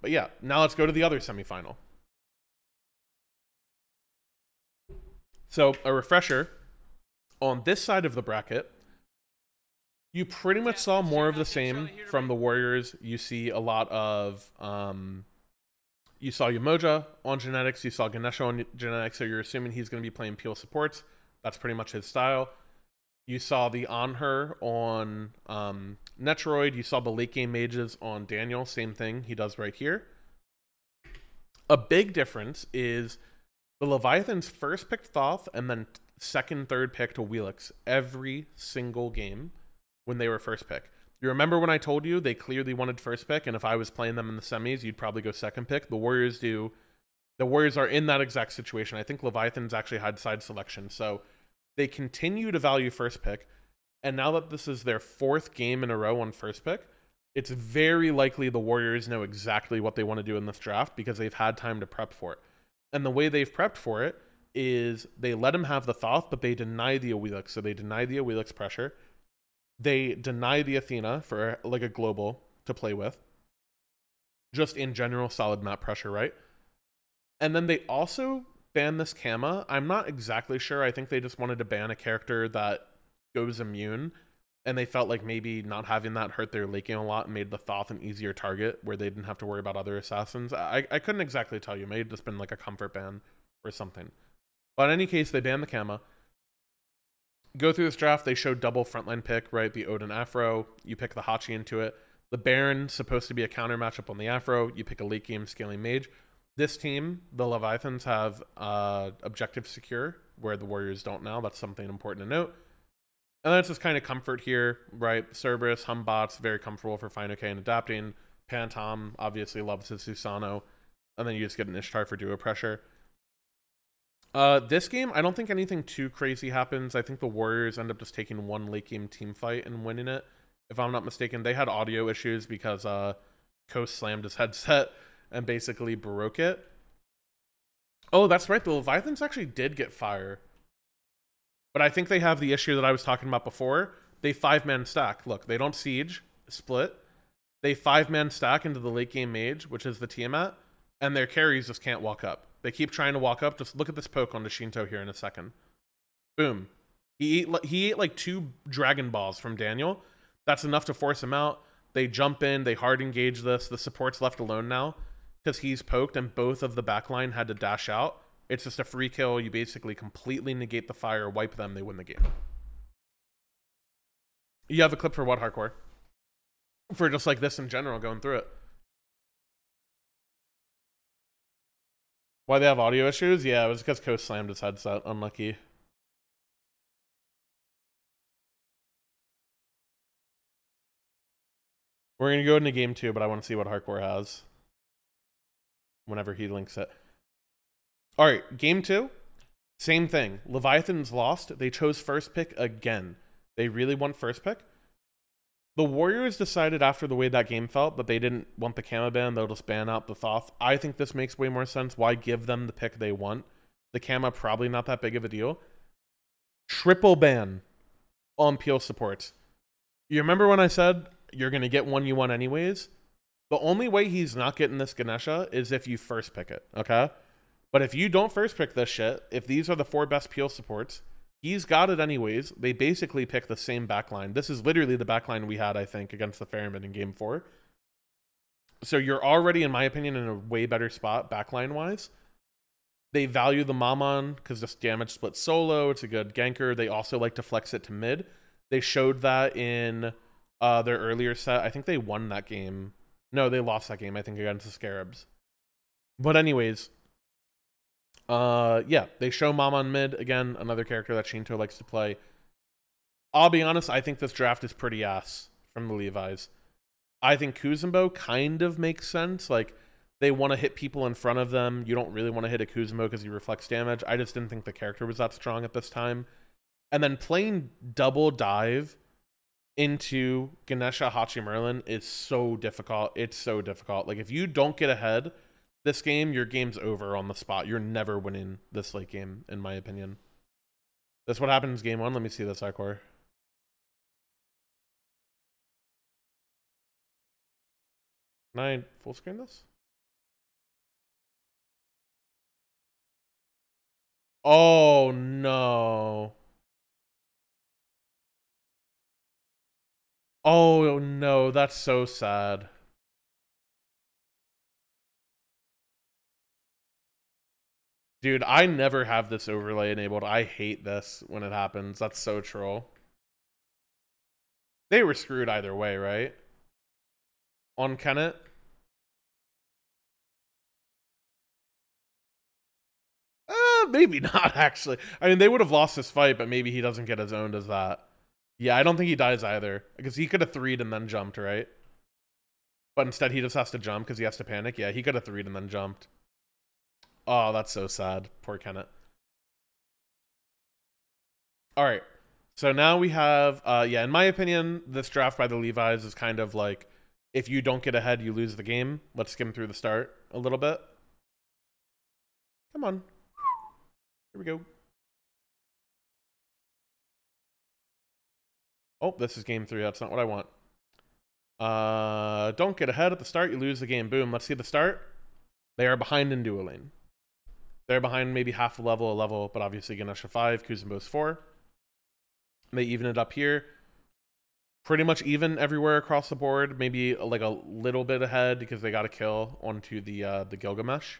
But yeah, now let's go to the other semifinal. So a refresher, on this side of the bracket, you pretty much saw more of the same from the Warriors. You see a lot of, you saw Umoja on genetics, you saw Ganesha on genetics, so you're assuming he's going to be playing peel supports. That's pretty much his style. You saw the Anher on Netroid. You saw the late game mages on Daniel. Same thing he does right here. A big difference is the Leviathans first picked Thoth and then second, third picked Wheelix every single game when they were first pick. You remember when I told you they clearly wanted first pick, and if I was playing them in the semis, you'd probably go second pick? The Warriors do. The Warriors are in that exact situation. I think Leviathans actually had side selection, so they continue to value first pick, and now that this is their fourth game in a row on first pick, it's very likely the Warriors know exactly what they want to do in this draft because they've had time to prep for it. And the way they've prepped for it is they let him have the Thoth, but they deny the Awilix. So they deny the Awilix pressure. They deny the Athena for like a global to play with. Just in general, solid map pressure, right? And then they also ban this Kama. I'm not exactly sure. I think they just wanted to ban a character that goes immune. And they felt like maybe not having that hurt their late game a lot and made the Thoth an easier target where they didn't have to worry about other assassins. I couldn't exactly tell you. It may have just been like a comfort ban or something. But in any case, they banned the Kama. Go through this draft, they showed double frontline pick, right? The Odin Afro. You pick the Hachi into it. The Baron's supposed to be a counter matchup on the Afro. You pick a late game scaling mage. This team, the Leviathans, have objective secure, where the Warriors don't now. That's something important to note. And that's just kind of comfort here, right? Cerberus, Humbots, very comfortable for Fine OK and adapting. Pantom obviously loves his Susano. And then you just get an Ishtar for duo pressure. This game, I don't think anything too crazy happens. I think the Warriors end up just taking one late game team fight and winning it. If I'm not mistaken, they had audio issues because Coast slammed his headset and basically broke it. Oh, that's right. The Leviathans actually did get fire. But I think they have the issue that I was talking about before. They 5-man stack. Look, they don't siege, split. They 5-man stack into the late game mage, which is the Tiamat, and their carries just can't walk up. They keep trying to walk up. Just look at this poke on the Shinto here in a second. Boom. He ate like 2 Dragon Balls from Daniel. That's enough to force him out. They jump in. They hard engage this. The support's left alone now because he's poked and both of the backline had to dash out. It's just a free kill. You basically completely negate the fire, wipe them, they win the game. You have a clip for what, Hardcore? For just like this in general, going through it. Why they have audio issues? Yeah, it was because Coast slammed his headset. Unlucky. We're going to go into game 2, but I want to see what Hardcore has whenever he links it. All right, game 2, same thing. Leviathans lost. They chose first pick again. They really want first pick. The Warriors decided after the way that game felt that they didn't want the Kama ban. They'll just ban out the Thoth. I think this makes way more sense. Why give them the pick they want? The Kama, probably not that big of a deal. Triple ban on peel supports. You remember when I said you're going to get one you want anyways? The only way he's not getting this Ganesha is if you first pick it, okay? But if you don't first pick this shit, if these are the 4 best peel supports, he's got it anyways. They basically pick the same backline. This is literally the backline we had, I think, against the Ferryman in game 4. So you're already, in my opinion, in a way better spot backline-wise. They value the Mammon because this damage splits solo. It's a good ganker. They also like to flex it to mid. They showed that in their earlier set. I think they won that game. No, they lost that game, I think, against the Scarabs. But anyways... yeah, they show Mammon mid. Again, another character that Shinto likes to play. I'll be honest, I think this draft is pretty ass from the Levi's. I think Kuzumbo kind of makes sense. Like, they want to hit people in front of them. You don't really want to hit a Kuzumbo because he reflects damage. I just didn't think the character was that strong at this time. And then playing double dive into Ganesha Hachi Merlin is so difficult. It's so difficult. Like, if you don't get ahead this game, your game's over on the spot. You're never winning this late game, in my opinion. That's what happens game 1. Let me see this, Hardcore. Can I full screen this? Oh, no. Oh, no. That's so sad. Dude, I never have this overlay enabled. I hate this when it happens. That's so troll. They were screwed either way, right? On Kenneth? Maybe not, actually. I mean, they would have lost this fight, but maybe he doesn't get his own as that. Yeah, I don't think he dies either. Because he could have threed and then jumped, right? But instead, he just has to jump because he has to panic. Yeah, he could have threed and then jumped. Oh, that's so sad. Poor Kenneth. All right. So now we have, yeah, in my opinion, this draft by the Levi's is kind of like, if you don't get ahead, you lose the game. Let's skim through the start a little bit. Come on. Here we go. Oh, this is game 3. That's not what I want. Don't get ahead at the start, you lose the game. Boom. Let's see the start. They are behind in duo lane. They're behind maybe half a level, but obviously Ganesha 5, Kuzenbo's 4. They even it up here. Pretty much even everywhere across the board. Maybe like a little bit ahead because they got a kill onto the Gilgamesh.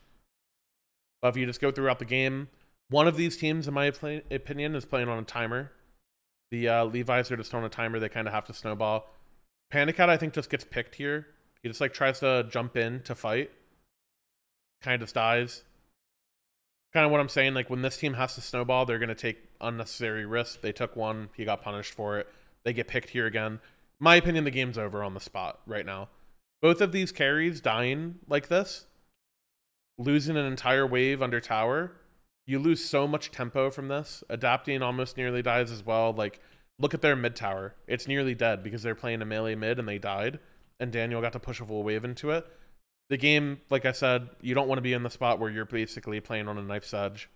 But if you just go throughout the game, one of these teams, in my opinion, is playing on a timer. The Levi's are just on a timer. They kind of have to snowball. Panic Cat, I think, just gets picked here. He just like tries to jump in to fight. Kind of just dies. Kind of what I'm saying. Like when this team has to snowball, they're going to take unnecessary risks. They took one. He got punished for it. They get picked here again. In my opinion, the game's over on the spot right now. Both of these carries dying like this, losing an entire wave under tower, you lose so much tempo from this. Adapting almost nearly dies as well. Like, look at their mid tower. It's nearly dead because they're playing a melee mid and they died. And Daniel got to push a full wave into it. The game, like I said, you don't want to be in the spot where you're basically playing on a knife's edge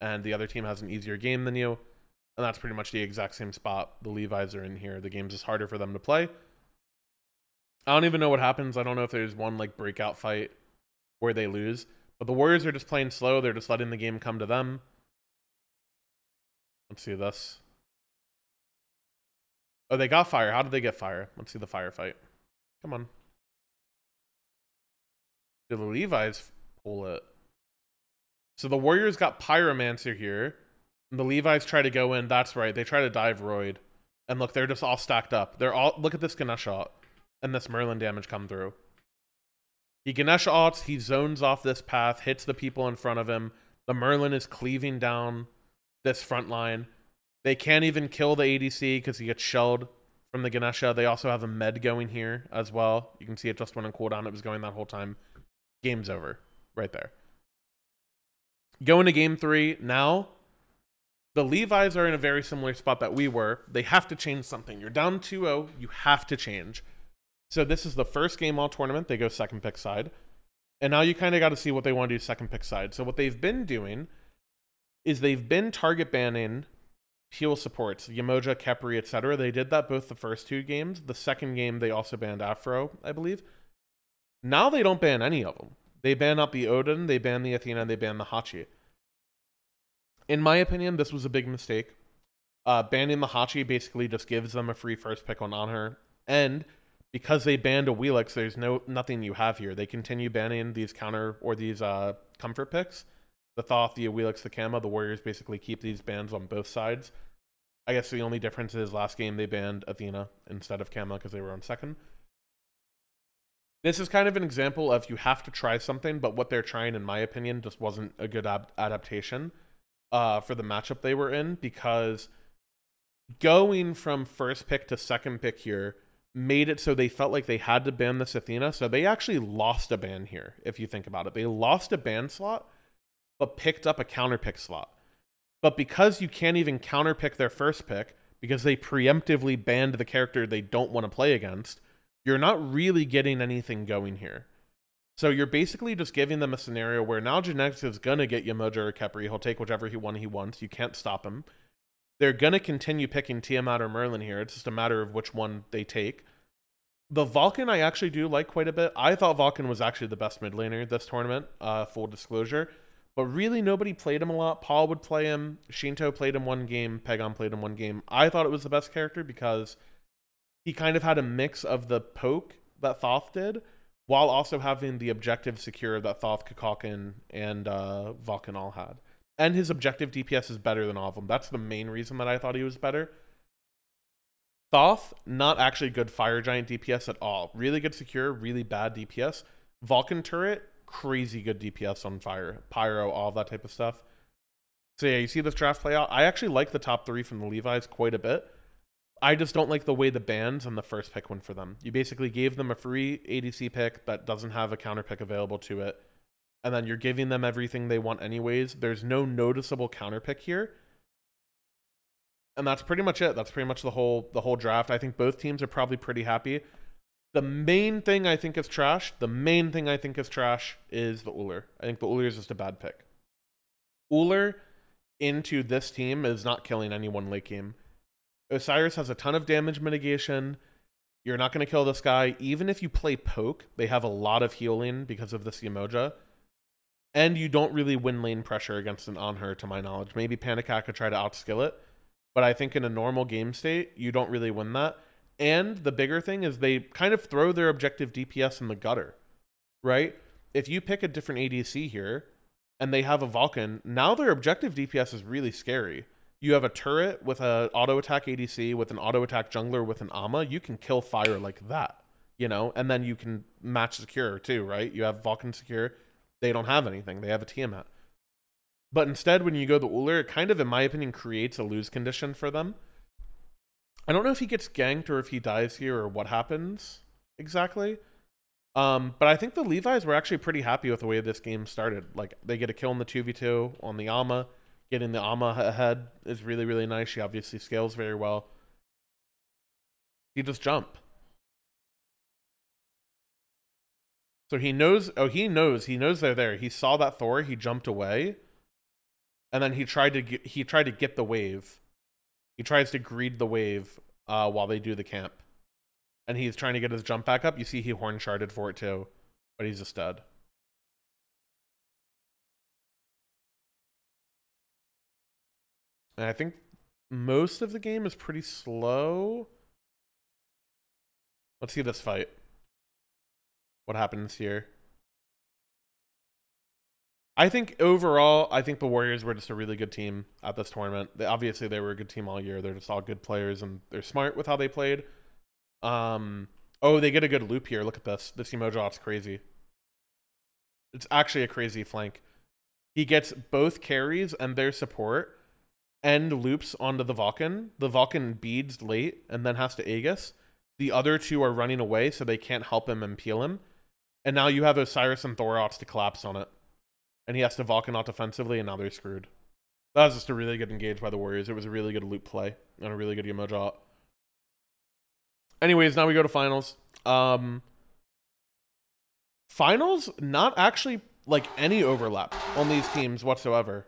and the other team has an easier game than you. And that's pretty much the exact same spot the Levi's are in here. The game's just harder for them to play. I don't even know what happens. I don't know if there's one like breakout fight where they lose. But the Warriors are just playing slow. They're just letting the game come to them. Let's see this. Oh, they got fire. How did they get fire? Let's see the firefight. Come on. Did the Levi's pull it? So the Warriors got Pyromancer here. And the Levi's try to go in. That's right. They try to dive Roid. And look, they're just all stacked up. They're all, look at this Ganesh shot. And this Merlin damage come through. He Ganesh alts, he zones off this path, hits the people in front of him. The Merlin is cleaving down this front line. They can't even kill the ADC because he gets shelled from the Ganesha. They also have a med going here as well. You can see it just went on cooldown. It was going that whole time. Game's over. Right there. Going to game 3 now. The Levi's are in a very similar spot that we were. They have to change something. You're down 2-0. You have to change. So this is the first game all tournament. They go second pick side. And now you kind of got to see what they want to do second pick side. So what they've been doing is they've been target banning heal supports, Yamoja, Khepri, etc. They did that both the first 2 games. The second game, they also banned Afro, I believe. Now they don't ban any of them. They ban up the Odin, they ban the Athena, and they ban the Hachi. In my opinion, this was a big mistake. Banning the Hachi basically just gives them a free first pick on her. And because they banned a Wheelix, there's nothing you have here. They continue banning these counter or these comfort picks. The Thoth, the Wheelix, the Kama. The Warriors basically keep these bans on both sides. I guess the only difference is last game they banned Athena instead of Kama because they were on second. This is kind of an example of you have to try something, but what they're trying, in my opinion, just wasn't a good adaptation for the matchup they were in, because going from first pick to second pick here made it so they felt like they had to ban this Athena. So they actually lost a ban here, if you think about it. They lost a ban slot, but picked up a counter pick slot. But because you can't even counter pick their first pick, because they preemptively banned the character they don't want to play against, you're not really getting anything going here. So you're basically just giving them a scenario where now Genetics is going to get Yamoja or Khepri. He'll take whichever one he wants. You can't stop him. They're going to continue picking Tiamat or Merlin here. It's just a matter of which one they take. The Vulcan I actually do like quite a bit. I thought Vulcan was actually the best mid laner this tournament, full disclosure. but really nobody played him a lot. Paul would play him. Shinto played him one game. Pegon played him one game. I thought it was the best character because he kind of had a mix of the poke that Thoth did, while also having the objective secure that Thoth, Kukulkan, and Vulcan all had. And his objective DPS is better than all of them. That's the main reason that I thought he was better. Thoth, not actually good Fire Giant DPS at all. Really good secure, really bad DPS. Vulcan turret, crazy good DPS on fire. Pyro, all of that type of stuff. So yeah, you see this draft play out. I actually like the top 3 from the Levi's quite a bit. I just don't like the way the bans and the first pick went for them. You basically gave them a free ADC pick that doesn't have a counter pick available to it. And then you're giving them everything they want anyways. There's no noticeable counter pick here. And that's pretty much it. That's pretty much the whole draft. I think both teams are probably pretty happy. The main thing I think is trash, is the Uller. I think the Uller is just a bad pick. Uller into this team is not killing anyone late game. Osiris has a ton of damage mitigation. You're not going to kill this guy. Even if you play poke, they have a lot of healing because of this Yemoja. And you don't really win lane pressure against an Anhur, to my knowledge. Maybe Panicat could try to outskill it. But I think in a normal game state, you don't really win that. And the bigger thing is they kind of throw their objective DPS in the gutter, right? If you pick a different ADC here, and they have a Vulcan, now their objective DPS is really scary. You have a turret with an auto-attack ADC, with an auto-attack jungler, with an Ama. You can kill fire like that, you know? And then you can match secure too, right? You have Vulcan secure. They don't have anything. They have a Tiamat. But instead, when you go the Uller, it kind of, in my opinion, creates a lose condition for them. I don't know if he gets ganked or if he dies here or what happens exactly. But I think the Levi's were actually pretty happy with the way this game started. Like, they get a kill in the 2v2 on the Ama. Getting the Ama ahead is really, really nice. She obviously scales very well. You just jump. So he knows, he knows they're there. He saw that Thor, he jumped away. And then he tried to get the wave. He tries to greed the wave while they do the camp. And he's trying to get his jump back up. You see he horn sharded for it too. But he's just dead. And I think most of the game is pretty slow. Let's see this fight. What happens here? I think overall, I think the Warriors were just a really good team at this tournament. Obviously, they were a good team all year. They're just all good players, and they're smart with how they played. Oh, they get a good loop here. Look at this. This Emojot's crazy. It's actually a crazy flank. He gets both carries and their support and loops onto the Vulcan. The Vulcan beads late and then has to Aegis. The other two are running away, so they can't help him and peel him. And now you have Osiris and Thorox to collapse on it. And he has to Vulcan out defensively, and now they're screwed. That was just a really good engage by the Warriors. It was a really good loop play and a really good Emojot. Anyways, now we go to finals. Finals, not actually like any overlap on these teams whatsoever.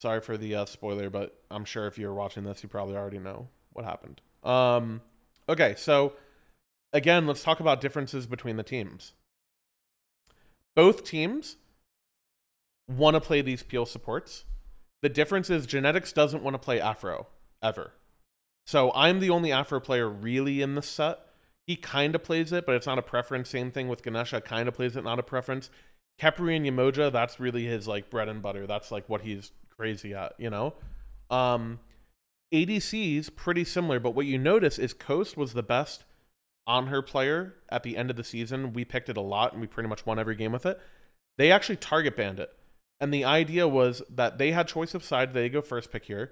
Sorry for the spoiler, but I'm sure if you're watching this, you probably already know what happened. Okay, so again, let's talk about differences between the teams. Both teams want to play these peel supports. The difference is Genetics doesn't want to play Afro, ever. So I'm the only Afro player really in this set. He kind of plays it, but it's not a preference. Same thing with Ganesha, kind of plays it, not a preference. Khepri and Yemoja, that's really his like bread and butter. That's like what he's crazy at, you know? ADC's pretty similar, but what you notice is Coast was the best on her player at the end of the season. We picked it a lot, and we pretty much won every game with it. They actually target banned it. And the idea was that they had choice of side. They go first pick here.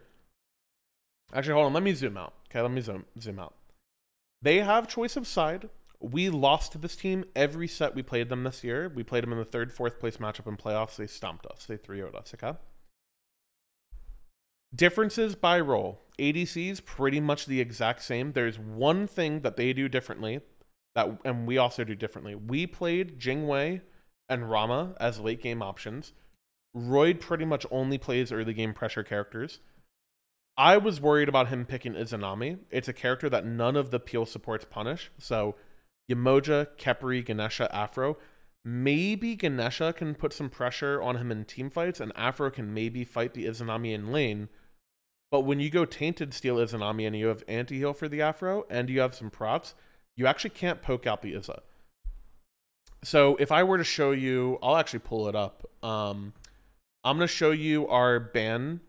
Actually, hold on. Let me zoom out. Okay, let me zoom out. They have choice of side. We lost to this team every set we played them this year. We played them in the 3rd, 4th place matchup in playoffs. They stomped us. They 3-0'd us, okay? Differences by role. ADC's pretty much the exact same. There's one thing that they do differently, and we also do differently. We played Jingwei and Rama as late game options. Royd pretty much only plays early game pressure characters. I was worried about him picking Izanami. It's a character that none of the peel supports punish. So Yemoja, Khepri, Ganesha, Afro. Maybe Ganesha can put some pressure on him in team fights, and Afro can maybe fight the Izanami in lane. But when you go Tainted Steel Izanami and you have anti-heal for the Afro, and you have some procs, you actually can't poke out the Iza. So if I were to show you, I'll actually pull it up. I'm going to show you our ban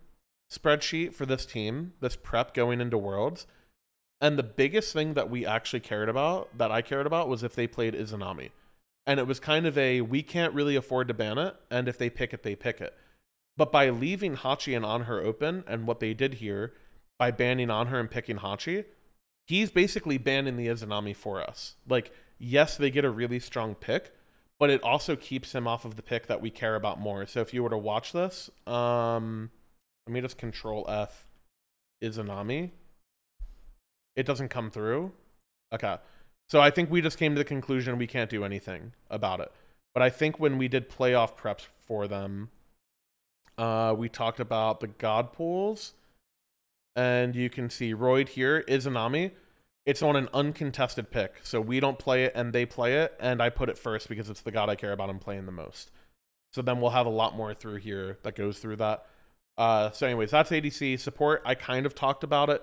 spreadsheet for this team, this prep going into Worlds. And the biggest thing that we actually cared about, that I cared about, was if they played Izanami. And it was kind of a, we can't really afford to ban it, and if they pick it, they pick it. But by leaving Hachi and Anher open, and what they did here, by banning Anher and picking Hachi, he's basically banning the Izanami for us. Like, yes, they get a really strong pick, but it also keeps him off of the pick that we care about more. So if you were to watch this, let me just Control F Izanami. It doesn't come through. Okay. So I think we just came to the conclusion we can't do anything about it. But I think when we did playoff preps for them, we talked about the God pools. And you can see Royd here, Izanami. It's on an uncontested pick. So we don't play it and they play it. And I put it first because it's the God I care about and playing the most. So then we'll have a lot more through here that goes through that. So anyways, that's ADC. Support, I kind of talked about it.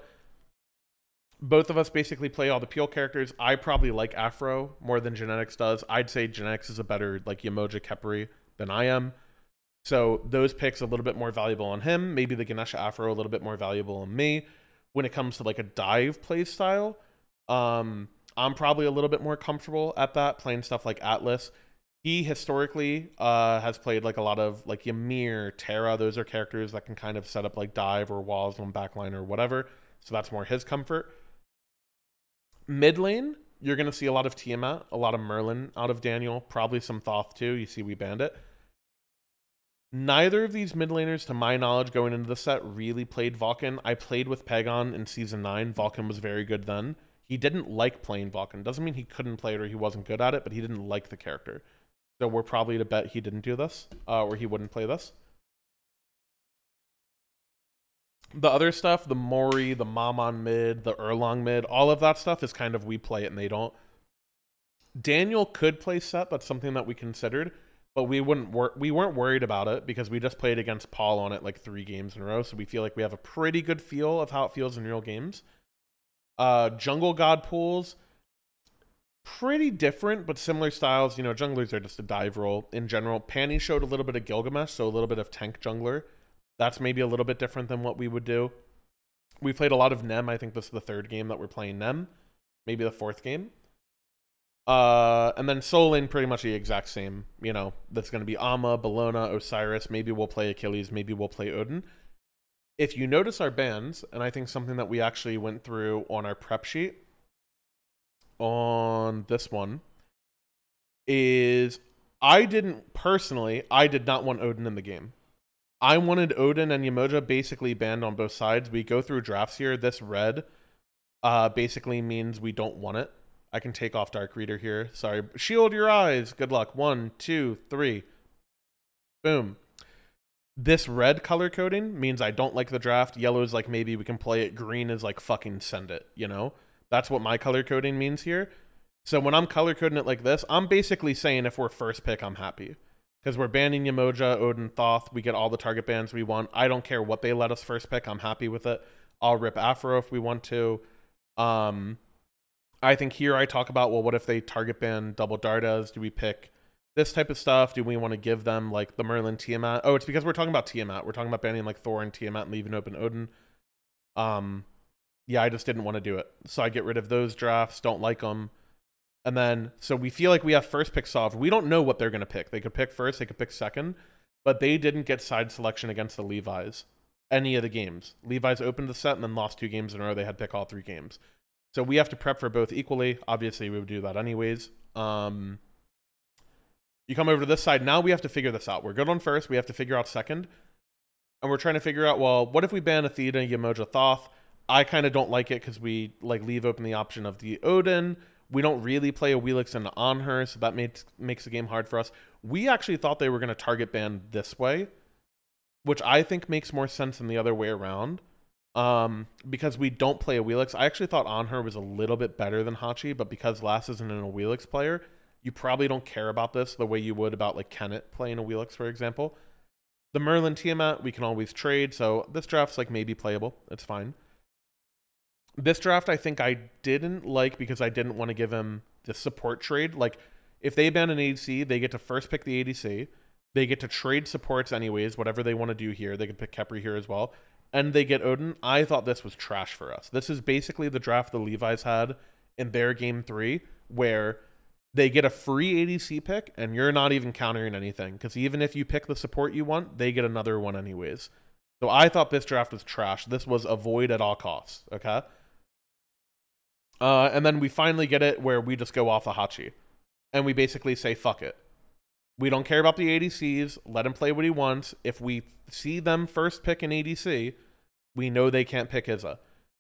Both of us basically play all the Peel characters. I probably like Afro more than Genetics does. I'd say Genetics is a better like Yamoja Kepri than I am. So those picks a little bit more valuable on him. Maybe the Ganesha Afro a little bit more valuable on me. When it comes to like a dive play style, I'm probably a little bit more comfortable at that, playing stuff like Atlas. He historically has played like a lot of like Ymir, Terra. Those are characters that can kind of set up like dive or walls on backline or whatever. So that's more his comfort. Mid lane, you're going to see a lot of Tiamat, a lot of Merlin out of Daniel, probably some Thoth too. You see we banned it. Neither of these mid laners, to my knowledge, going into the set, really played Vulcan. I played with Pegon in Season 9. Vulcan was very good then. He didn't like playing Vulcan. Doesn't mean he couldn't play it or he wasn't good at it, but he didn't like the character. So we're probably to bet he didn't do this, or he wouldn't play this. The other stuff, the Mori, the Mammon mid, the Erlong mid, all of that stuff is kind of we play it and they don't. Daniel could play set. That's something that we considered, but we weren't worried about it because we just played against Paul on it like 3 games in a row. So we feel like we have a pretty good feel of how it feels in real games. Jungle God pools, pretty different, but similar styles. You know, junglers are just a dive role in general. Panny showed a little bit of Gilgamesh, so a little bit of tank jungler. That's maybe a little bit different than what we would do. We played a lot of Nem. I think this is the 3rd game that we're playing Nem. Maybe the 4th game. And then Soul Lane, pretty much the exact same. You know, that's going to be Amma, Bellona, Osiris. Maybe we'll play Achilles. Maybe we'll play Odin. If you notice our bans, and I think something that we actually went through on our prep sheet on this one, is I did not want Odin in the game. I wanted Odin and Yamoja basically banned on both sides. We go through drafts here. This red basically means we don't want it. I can take off Dark Reader here. Sorry. Shield your eyes. Good luck. 1, 2, 3. Boom. This red color coding means I don't like the draft. Yellow is like maybe we can play it. Green is like fucking send it, you know? That's what my color coding means here. So when I'm color coding it like this, I'm basically saying if we're first pick, I'm happy. Because we're banning Yamoja, Odin, Thoth. We get all the target bans we want. I don't care what they let us first pick. I'm happy with it. I'll rip Afro if we want to. I think here I talk about, well, what if they target ban double Dardas? Do we pick this type of stuff? Do we want to give them like the Merlin Tiamat? Oh, it's because we're talking about Tiamat. We're talking about banning like Thor and Tiamat and leaving open Odin. Yeah, I just didn't want to do it. So I get rid of those drafts. Don't like them. And then, so we feel like we have first pick solved. We don't know what they're going to pick. They could pick first, they could pick second, but they didn't get side selection against the Levi's any of the games. Levi's opened the set and then lost 2 games in a row. They had to pick all 3 games. So we have to prep for both equally. Obviously, we would do that anyways. You come over to this side. Now we have to figure this out. We're good on first. We have to figure out second. And we're trying to figure out, well, what if we ban Athena, Yamoja, Thoth? I kind of don't like it because we like leave open the option of the Odin. We don't really play a Wheelix into on her, so that makes the game hard for us. We actually thought they were going to target ban this way, which I think makes more sense than the other way around, because we don't play a Wheelix. I actually thought on her was a little bit better than Hachi, but because Lass isn't a Wheelix player, You probably don't care about this the way you would about like Kennet playing a Wheelix, for example. The Merlin Tiamat, we can always trade, so this draft's like maybe playable. It's fine. This draft I think I didn't like because I didn't want to give him the support trade. Like, if they ban an ADC, they get to first pick the ADC. They get to trade supports anyways, whatever they want to do here. They can pick Khepri here as well. And they get Odin. I thought this was trash for us. This is basically the draft the Levi's had in their game 3, where they get a free ADC pick, and you're not even countering anything. Because even if you pick the support you want, they get another one anyways. So I thought this draft was trash. This was avoid at all costs, okay? And then we finally get it where we just go off the Hachi. And we basically say, fuck it. We don't care about the ADCs. Let him play what he wants. If we see them first pick an ADC, we know they can't pick Izza.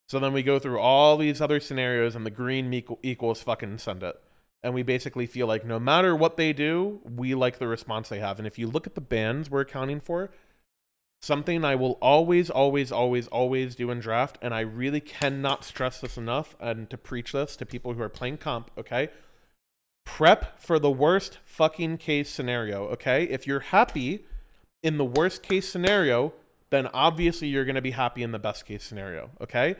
So then we go through all these other scenarios, and the green equals fucking send it. And we basically feel like no matter what they do, we like the response they have. And if you look at the bans we're accounting for, something I will always, always, always, always do in draft, and I really cannot stress this enough, and to preach this to people who are playing comp, okay? Prep for the worst fucking case scenario, okay? If you're happy in the worst case scenario, then obviously you're going to be happy in the best case scenario, okay?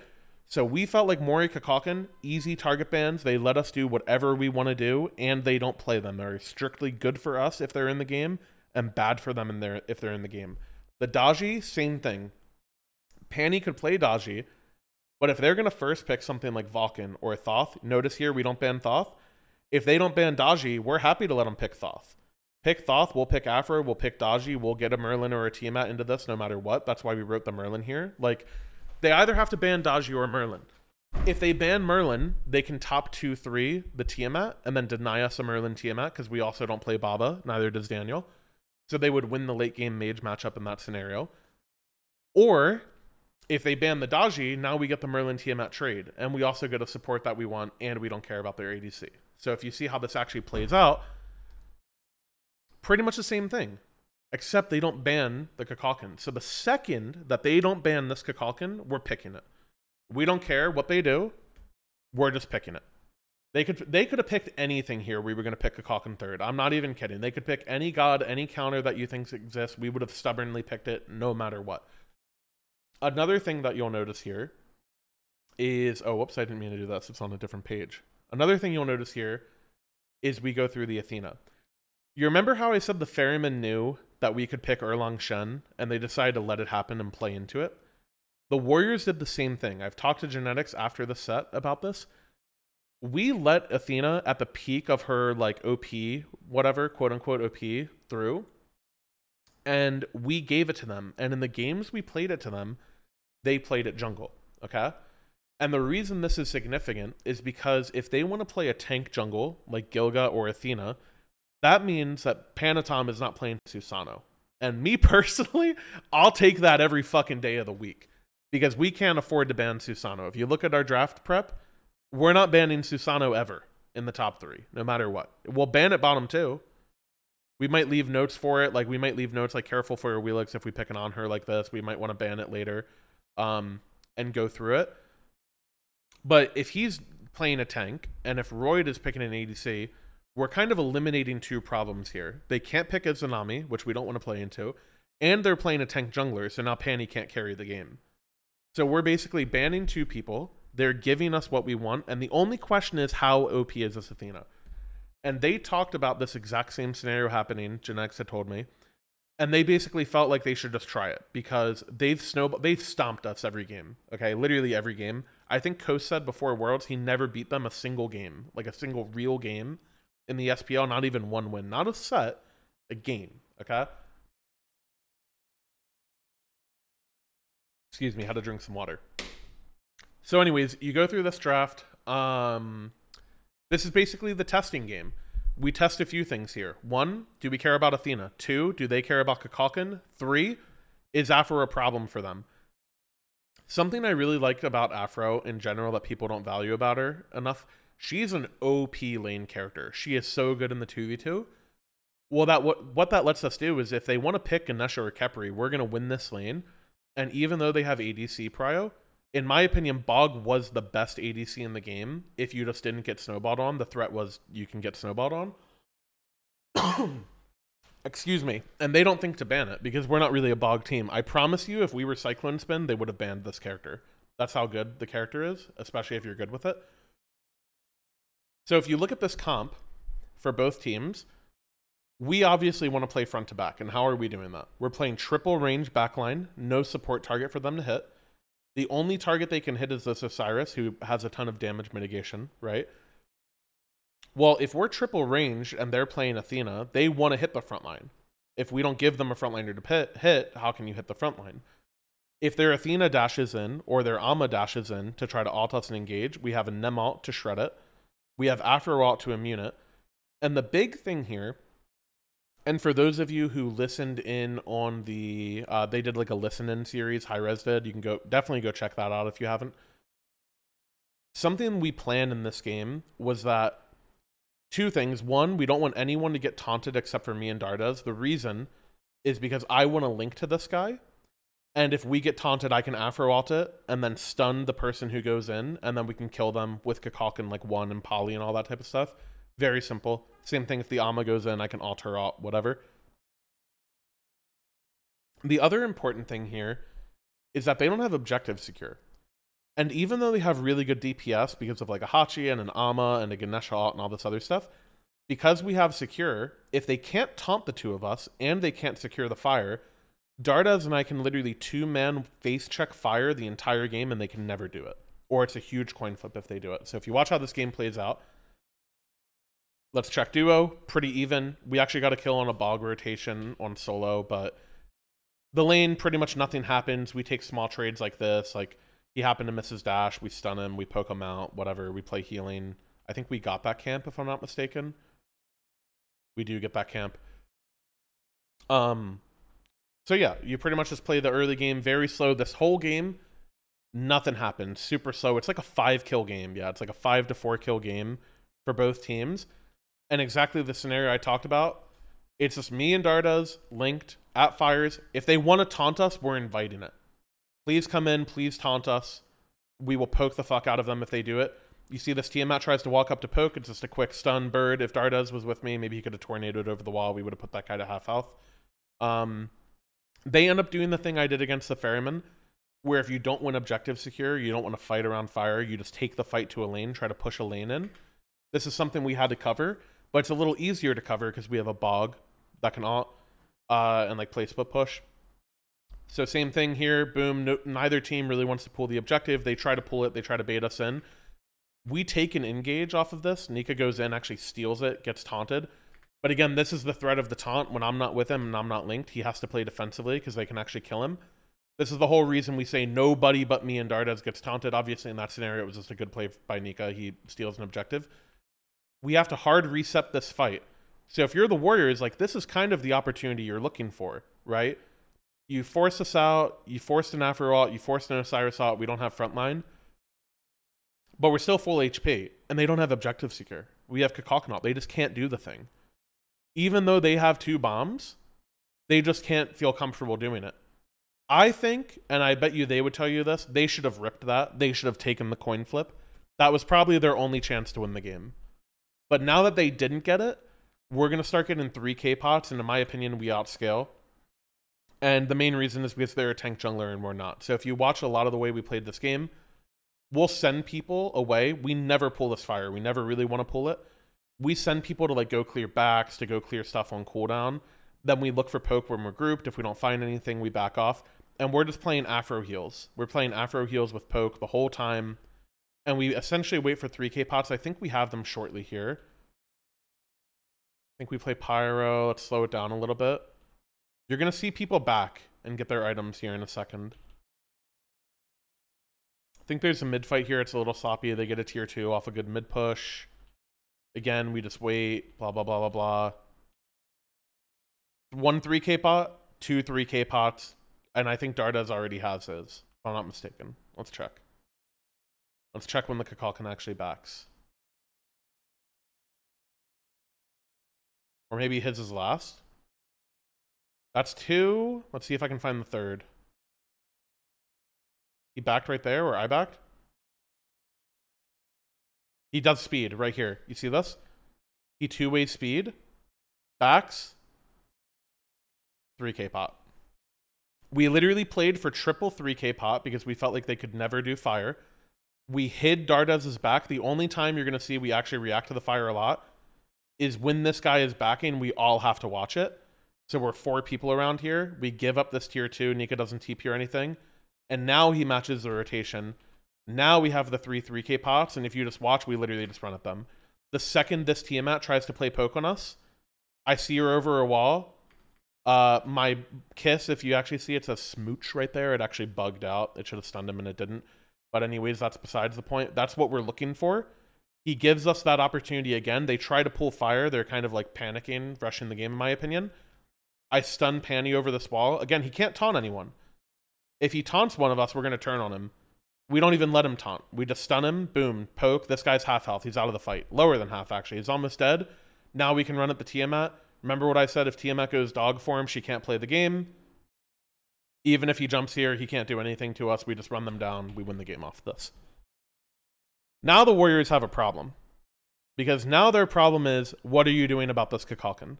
So we felt like Mori Kakakin, easy target bans. They let us do whatever we want to do, and they don't play them. They're strictly good for us if they're in the game, and bad for them if they're in the game. The Daji, same thing. Panny could play Daji, but if they're going to first pick something like Vulcan or Thoth, notice here we don't ban Thoth. If they don't ban Daji, we're happy to let them pick Thoth. Pick Thoth, we'll pick Afro, we'll pick Daji, we'll get a Merlin or a Tiamat into this no matter what. That's why we wrote the Merlin here. Like, they either have to ban Daji or Merlin. If they ban Merlin, they can top 2-3 the Tiamat and then deny us a Merlin Tiamat because we also don't play Baba, neither does Daniel. So they would win the late game mage matchup in that scenario. Or if they ban the Daji, now we get the Merlin Tiamat trade, and we also get a support that we want, and we don't care about their ADC. So if you see how this actually plays out, pretty much the same thing, except they don't ban the Kakakin. So the second that they don't ban this Kakakin, we're picking it. We don't care what they do. We're just picking it. They could have picked anything here. We were going to pick Kakakin third. I'm not even kidding. They could pick any god, any counter that you think exists. We would have stubbornly picked it no matter what. Another thing that you'll notice here is... Oh, whoops, I didn't mean to do that. So it's on a different page. Another thing you'll notice here is we go through the Athena. You remember how I said the Ferryman knew that we could pick Erlang Shen, and they decided to let it happen and play into it? The Warriors did the same thing. I've talked to Genetics after the set about this. We let Athena at the peak of her, like, OP, whatever, quote-unquote OP, through, and we gave it to them. And in the games we played it to them, they played it jungle, okay? And the reason this is significant is because if they want to play a tank jungle, like Gilga or Athena, that means that Panatom is not playing Susano. And me personally, I'll take that every fucking day of the week, because we can't afford to ban Susano. If you look at our draft prep, we're not banning Susano ever in the top 3, no matter what. We'll ban it bottom 2. We might leave notes for it. Like, we might leave notes like, careful for your Wheelix if we pick an on her like this. We might want to ban it later and go through it. But if he's playing a tank, and if Royd is picking an ADC, we're kind of eliminating 2 problems here. They can't pick a Tsunami, which we don't want to play into, and they're playing a tank jungler, so now Panny can't carry the game. So we're basically banning 2 people. They're giving us what we want, and the only question is how OP is this Athena? And they talked about this exact same scenario happening, Genex had told me, and they basically felt like they should just try it, because they've stomped us every game, okay? Literally every game. I think Coast said before Worlds he never beat them a single game, like a single real game in the SPL, not even one win. Not a set, a game, okay? Excuse me, had to drink some water. So anyways, you go through this draft. This is basically the testing game. We test a few things here. 1, do we care about Athena? 2, do they care about Kakakin? 3, is Afro a problem for them? Something I really like about Afro in general that people don't value about her enough, she's an OP lane character. She is so good in the 2v2. Well, what that lets us do is if they want to pick Ganesha or Khepri, we're going to win this lane. And even though they have ADC prio, in my opinion, Bog was the best ADC in the game. If you just didn't get snowballed on, the threat was you can get snowballed on. Excuse me. And they don't think to ban it because we're not really a bog team. I promise you, if we were Cyclone Spin, they would have banned this character. That's how good the character is, especially if you're good with it. So if you look at this comp for both teams, we obviously want to play front to back. And how are we doing that? We're playing triple range backline, no support target for them to hit. The only target they can hit is this Osiris, who has a ton of damage mitigation, right? Well, if we're triple range and they're playing Athena, they want to hit the front line. If we don't give them a frontliner to hit, how can you hit the front line? If their Athena dashes in or their Amma dashes in to try to ult us and engage, we have a Nem ult to shred it. We have Afro ult to immune it. And the big thing here, and for those of you who listened in on the, they did like a listen-in series, High Res did, you can definitely go check that out if you haven't. Something we planned in this game was that two things. One, we don't want anyone to get taunted except for me and Dardas. The reason is because I want to link to this guy. And if we get taunted, I can Afro ult it and then stun the person who goes in, and then we can kill them with Kakak and like one and Poly and all that type of stuff. Very simple. Same thing if the Amma goes in, I can ult her ult, whatever. The other important thing here is that they don't have objective secure. And even though they have really good DPS because of like a Hachi and an Amma and a Ganesha ult and all this other stuff, because we have secure, if they can't taunt the two of us and they can't secure the fire, Dardas and I can literally two-man face check fire the entire game and they can never do it. Or it's a huge coin flip if they do it. So if you watch how this game plays out, let's check duo, pretty even. We actually got a kill on a bog rotation on solo, but the lane, pretty much nothing happens. We take small trades like this, like he happened to miss his dash, we stun him, we poke him out, whatever, we play healing. I think we got that camp if I'm not mistaken. We do get that camp. So yeah, you pretty much just play the early game very slow. This whole game, nothing happened. Super slow. It's like a 5-kill game. Yeah, it's like a 5 to 4 kill game for both teams. And exactly the scenario I talked about. It's just me and Dardas linked at fires. If they want to taunt us, we're inviting it. Please come in. Please taunt us. We will poke the fuck out of them if they do it. You see this Tiamat tries to walk up to poke. It's just a quick stun bird. If Dardas was with me, maybe he could have tornadoed over the wall. We would have put that guy to half health. They end up doing the thing I did against the Ferryman, where if you don't win objective secure, you don't want to fight around fire, you just take the fight to a lane, try to push a lane in. This is something we had to cover, but it's a little easier to cover because we have a bog that can ult and like play split push. So same thing here, boom, neither team really wants to pull the objective. They try to pull it, they try to bait us in. We take an engage off of this. Nika goes in, actually steals it, gets taunted. But again, this is the threat of the taunt. When I'm not with him and I'm not linked, he has to play defensively because they can actually kill him. This is the whole reason we say nobody but me and Dardas gets taunted. Obviously, in that scenario, it was just a good play by Nika. He steals an objective. We have to hard reset this fight. So if you're the Warriors, like this is kind of the opportunity you're looking for, right? You force us out. You forced an Afro ult. You forced an Osiris ult. We don't have frontline. But we're still full HP. And they don't have objective secure. We have Kakak. They just can't do the thing. Even though they have 2 bombs, they just can't feel comfortable doing it. I think, and I bet you they would tell you this, they should have ripped that. They should have taken the coin flip. That was probably their only chance to win the game. But now that they didn't get it, we're going to start getting 3K pots, and in my opinion, we outscale. And the main reason is because they're a tank jungler and we're not. So if you watch a lot of the way we played this game, we'll send people away. We never pull this fire. We never really want to pull it. We send people to like go clear backs, to go clear stuff on cooldown. Then we look for poke when we're grouped. If we don't find anything, we back off. And we're just playing Afro heals. We're playing Afro heals with poke the whole time. And we essentially wait for 3K pots. I think we have them shortly here. I think we play Pyro. Let's slow it down a little bit. You're going to see people back and get their items here in a second. I think there's a mid fight here. It's a little sloppy. They get a tier 2 off a good mid push. Again, we just wait, blah, blah, blah, blah, blah. 1 3K pot, 2 3K pots, and I think Dardas already has his, if I'm not mistaken. Let's check. Let's check when the Kakak actually backs. Or maybe his is last. That's 2. Let's see if I can find the 3rd. He backed right there, or I backed? He does speed right here. You see this? He 2-way speed. Backs, 3k pot. We literally played for triple 3k pot because we felt like they could never do fire. We hid Dardev's back. The only time you're going to see we actually react to the fire a lot is when this guy is backing, we all have to watch it. So we're 4 people around here. We give up this tier 2. Nika doesn't TP or anything. And now he matches the rotation. Now we have the 3k pots, and if you just watch, we literally just run at them. The second this Tiamat tries to play poke on us, I see her over a wall. My kiss, if you actually see, it's a smooch right there. It actually bugged out. It should have stunned him, and it didn't. But anyways, that's besides the point. That's what we're looking for. He gives us that opportunity again. They try to pull fire. They're kind of like panicking, rushing the game, in my opinion. I stun Panny over this wall. Again, he can't taunt anyone. If he taunts one of us, we're going to turn on him. We don't even let him taunt. We just stun him. Boom. Poke. This guy's half health. He's out of the fight. Lower than half, actually. He's almost dead. Now we can run at the Tiamat. Remember what I said? If Tiamat goes dog form, she can't play the game. Even if he jumps here, he can't do anything to us. We just run them down. We win the game off this. Now the Warriors have a problem. Because now their problem is, what are you doing about this Kakalkin?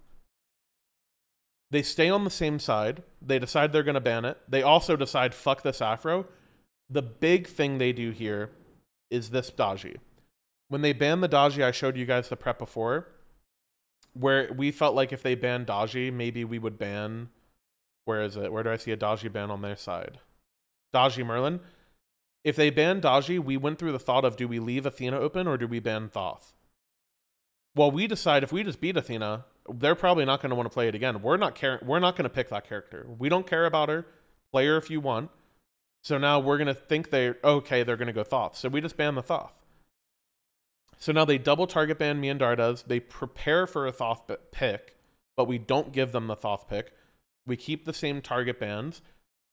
They stay on the same side. They decide they're going to ban it. They also decide, fuck this Afro. The big thing they do here is this Daji. When they ban the Daji, I showed you guys the prep before, where we felt like if they banned Daji, maybe we would ban... Where is it? Where do I see a Daji ban on their side? Daji Merlin. If they ban Daji, we went through the thought of, do we leave Athena open or do we ban Thoth? Well, we decide if we just beat Athena, they're probably not going to want to play it again. We're not going to pick that character. We don't care about her. Play her if you want. So now we're going to think they're going to go Thoth. So we just ban the Thoth. So now they double target ban me and Dardas. They prepare for a Thoth pick, but we don't give them the Thoth pick. We keep the same target bands.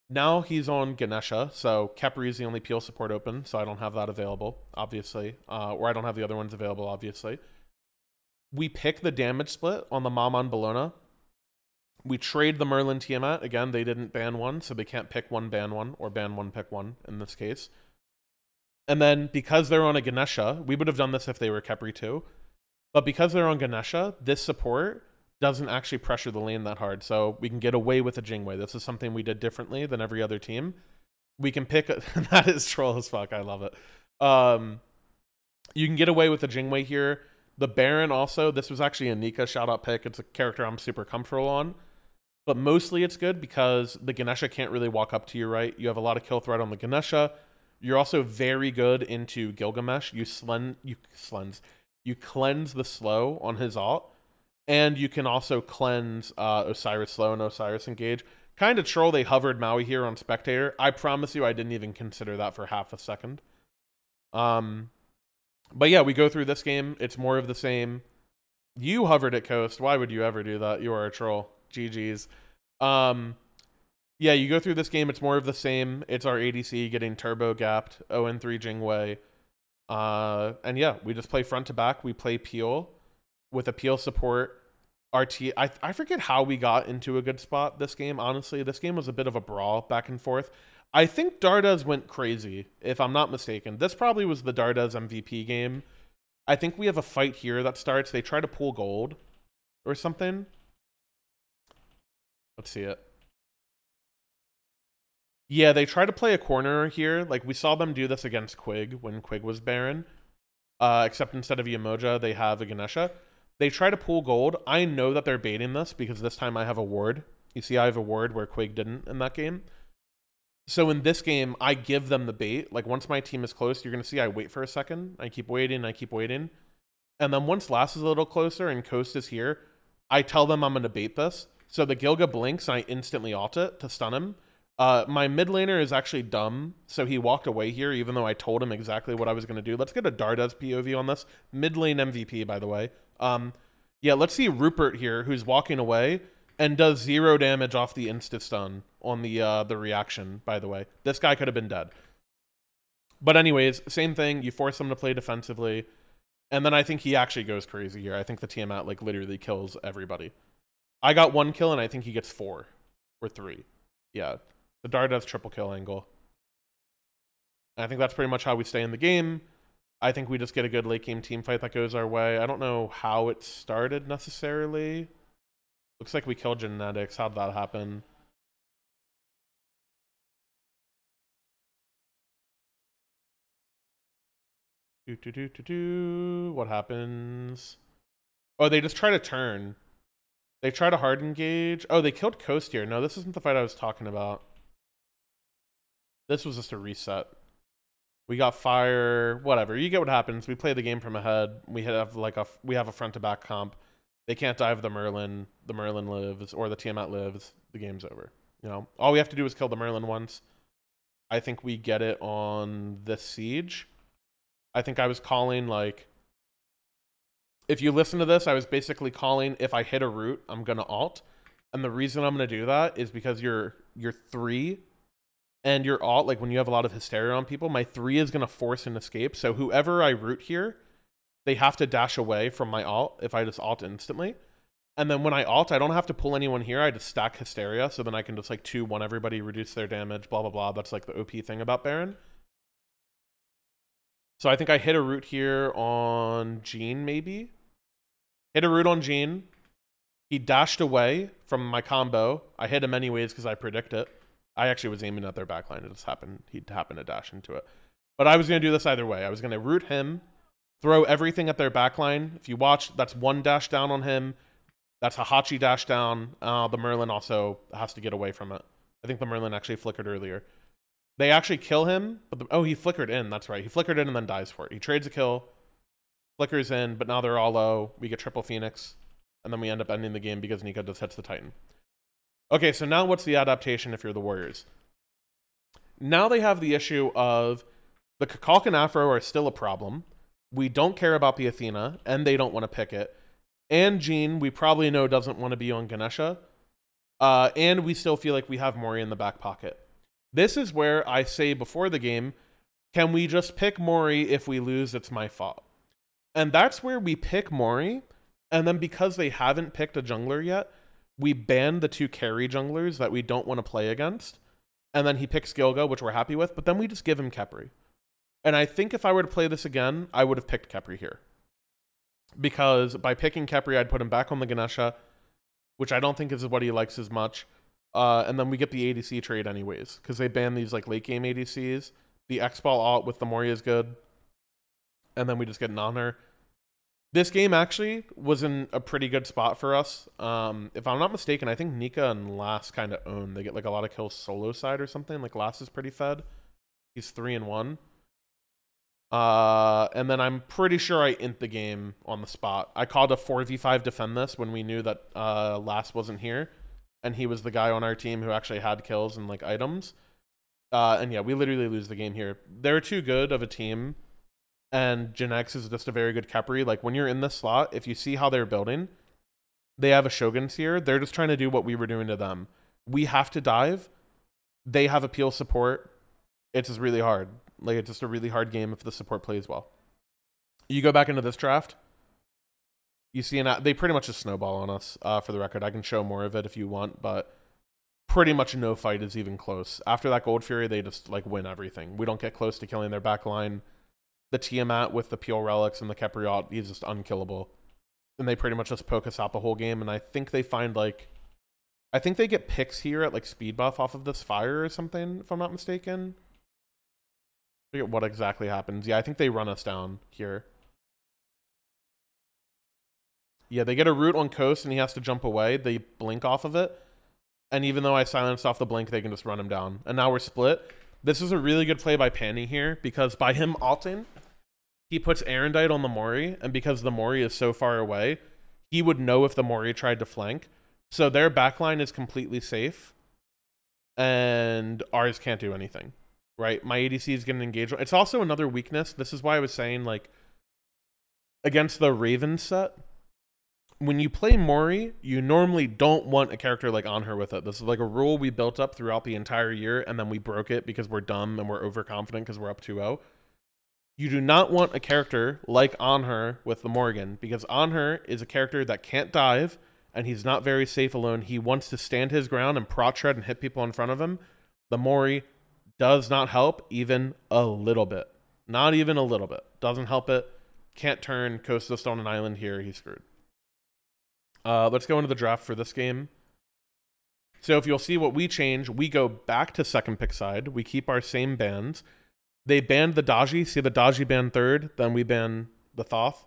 Now he's on Ganesha, so Kepri is the only peel support open, so I don't have that available, obviously. Or I don't have the other ones available, obviously. We pick the damage split on the Mammon Bellona. We trade the Merlin Tiamat. Again, they didn't ban one, so they can't pick one, ban one, or ban one, pick one in this case. And then, because they're on a Ganesha, we would have done this if they were Kepri too, but because they're on Ganesha, this support doesn't actually pressure the lane that hard, so we can get away with a Jingwei. This is something we did differently than every other team. We can pick... that is troll as fuck. I love it. You can get away with a Jingwei here. The Baron also, this was actually a Nika shout-out pick. It's a character I'm super comfortable on. But mostly it's good because the Ganesha can't really walk up to you, right? You have a lot of kill threat on the Ganesha. You're also very good into Gilgamesh. You cleanse the slow on his ult. And you can also cleanse Osiris slow and Osiris engage. Kind of troll they hovered Maui here on Spectator. I promise you I didn't even consider that for half a second. But yeah, we go through this game. It's more of the same. You hovered at Coast. Why would you ever do that? You are a troll. GG's. Yeah, you go through this game. It's more of the same. It's our ADC getting turbo gapped. 0-3 Jingwei. And yeah, we just play front to back. We play Peel with a Peel support. I forget how we got into a good spot this game, honestly. This game was a bit of a brawl back and forth. I think Dardas went crazy, if I'm not mistaken. This probably was the Dardas MVP game. I think we have a fight here that starts. They try to pull gold or something. Let's see it. Yeah, they try to play a corner here. Like, we saw them do this against Quig when Quig was Baron. Except instead of Yamoja, they have a Ganesha. They try to pull gold. I know that they're baiting this because this time I have a ward. You see, I have a ward where Quig didn't in that game. So in this game, I give them the bait. Like, once my team is close, you're going to see I wait for a second. I keep waiting, I keep waiting. And then once Lass is a little closer and Coast is here, I tell them I'm going to bait this. So the Gilga blinks, and I instantly ult it to stun him. My mid laner is actually dumb, so he walked away here, even though I told him exactly what I was going to do. Let's get a Dardas POV on this. Mid lane MVP, by the way. Yeah, let's see Rupert here, who's walking away and does 0 damage off the insta-stun on the reaction, by the way. This guy could have been dead. But anyways, same thing. You force him to play defensively. And then I think he actually goes crazy here. I think the Tiamat, like, literally kills everybody. I got 1 kill, and I think he gets 4 or 3. Yeah, the Dardas triple kill angle. And I think that's pretty much how we stay in the game. I think we just get a good late game team fight that goes our way. I don't know how it started necessarily. Looks like we killed genetics. How'd that happen? What happens? Oh, they just try to turn. They try to hard engage. Oh, they killed Coast here. No, this isn't the fight I was talking about. This was just a reset. We got fire, whatever. You get what happens. We play the game from ahead. We have a front to back comp. They can't dive the Merlin. The Merlin lives, or the Tiamat lives. The game's over. You know, all we have to do is kill the Merlin once. I think we get it on this siege. I think I was calling, like, if you listen to this, I was basically calling, if I hit a root, I'm gonna alt. And the reason I'm gonna do that is because your 3 and your alt, like when you have a lot of hysteria on people, my 3 is gonna force an escape. So whoever I root here, they have to dash away from my alt if I just alt instantly. And then when I alt, I don't have to pull anyone here. I just stack hysteria, so then I can just like 2-1 everybody, reduce their damage, blah blah blah. That's like the OP thing about Baron. So I think I hit a root here on Jean, maybe. Hit a root on Jean. He dashed away from my combo. I hit him anyways because I predict it. I actually was aiming at their backline. It just happened. He'd happen to dash into it. But I was going to do this either way. I was going to root him, throw everything at their backline. If you watch, that's 1 dash down on him. That's a Hachi dash down. The Merlin also has to get away from it. I think the Merlin actually flickered earlier. They actually kill him, but oh, he flickered in. That's right. He flickered in and then dies for it. He trades a kill, flickers in, but now they're all low. We get triple Phoenix, and then we end up ending the game because Nico just hits the Titan. Okay, so now what's the adaptation if you're the Warriors? Now they have the issue of the Kakalk and Afro are still a problem. We don't care about the Athena, and they don't want to pick it. And Jean, we probably know, doesn't want to be on Ganesha. And we still feel like we have Mori in the back pocket. This is where I say before the game, can we just pick Mori? If we lose, it's my fault. And that's where we pick Mori, and then because they haven't picked a jungler yet, we ban the 2 carry junglers that we don't want to play against, and then he picks Gilga, which we're happy with, but then we just give him Khepri. And I think if I were to play this again, I would have picked Khepri here. Because by picking Khepri, I'd put him back on the Ganesha, which I don't think is what he likes as much. And then we get the ADC trade anyways, because they ban these like late game ADCs. The X-Ball alt with the Mori is good. And then we just get an honor. This game actually was in a pretty good spot for us. If I'm not mistaken, I think Nika and Lass kind of own. They get like a lot of kills solo side or something. Like Lass is pretty fed. He's 3-1. And then I'm pretty sure I int the game on the spot. I called a 4v5 defend this when we knew that Lass wasn't here. And he was the guy on our team who actually had kills and like items. And yeah, we literally lose the game here. They're too good of a team. And Genex is just a very good Khepri. Like when you're in this slot, if you see how they're building, they have a Shoguns here. They're just trying to do what we were doing to them. We have to dive. They have appeal support. It's just really hard. Like it's just a really hard game if the support plays well. You go back into this draft. You see they pretty much just snowball on us, for the record. I can show more of it if you want, but pretty much no fight is even close. After that Gold Fury, they just like win everything. We don't get close to killing their backline. The Tiamat with the Pure Relics and the Kepriot, he's just unkillable. And they pretty much just poke us out the whole game, and I think they find like... I think they get picks here at like speed buff off of this fire or something, if I'm not mistaken. I forget what exactly happens. Yeah, I think they run us down here. Yeah, they get a root on Coast and he has to jump away. They blink off of it. And even though I silenced off the blink, they can just run him down. And now we're split. This is a really good play by Panny here, because by him alting, he puts Erendite on the Mori, and because the Mori is so far away, he would know if the Mori tried to flank. So their backline is completely safe, and ours can't do anything, right? My ADC is getting engaged. It's also another weakness. This is why I was saying, like, against the Raven set, when you play Mori, you normally don't want a character like Anhur with it. This is like a rule we built up throughout the entire year, and then we broke it because we're dumb and we're overconfident because we're up 2-0. You do not want a character like Anhur with the Morgan, because Anhur is a character that can't dive, and he's not very safe alone. He wants to stand his ground and prot shred and hit people in front of him. The Mori does not help even a little bit. Not even a little bit. Doesn't help it. Can't turn. Coast just on an island here. He's screwed. Let's go into the draft for this game. So if you'll see what we change, we go back to second pick side. We keep our same bans. They banned the Daji. See the Daji banned third, then we ban the Thoth.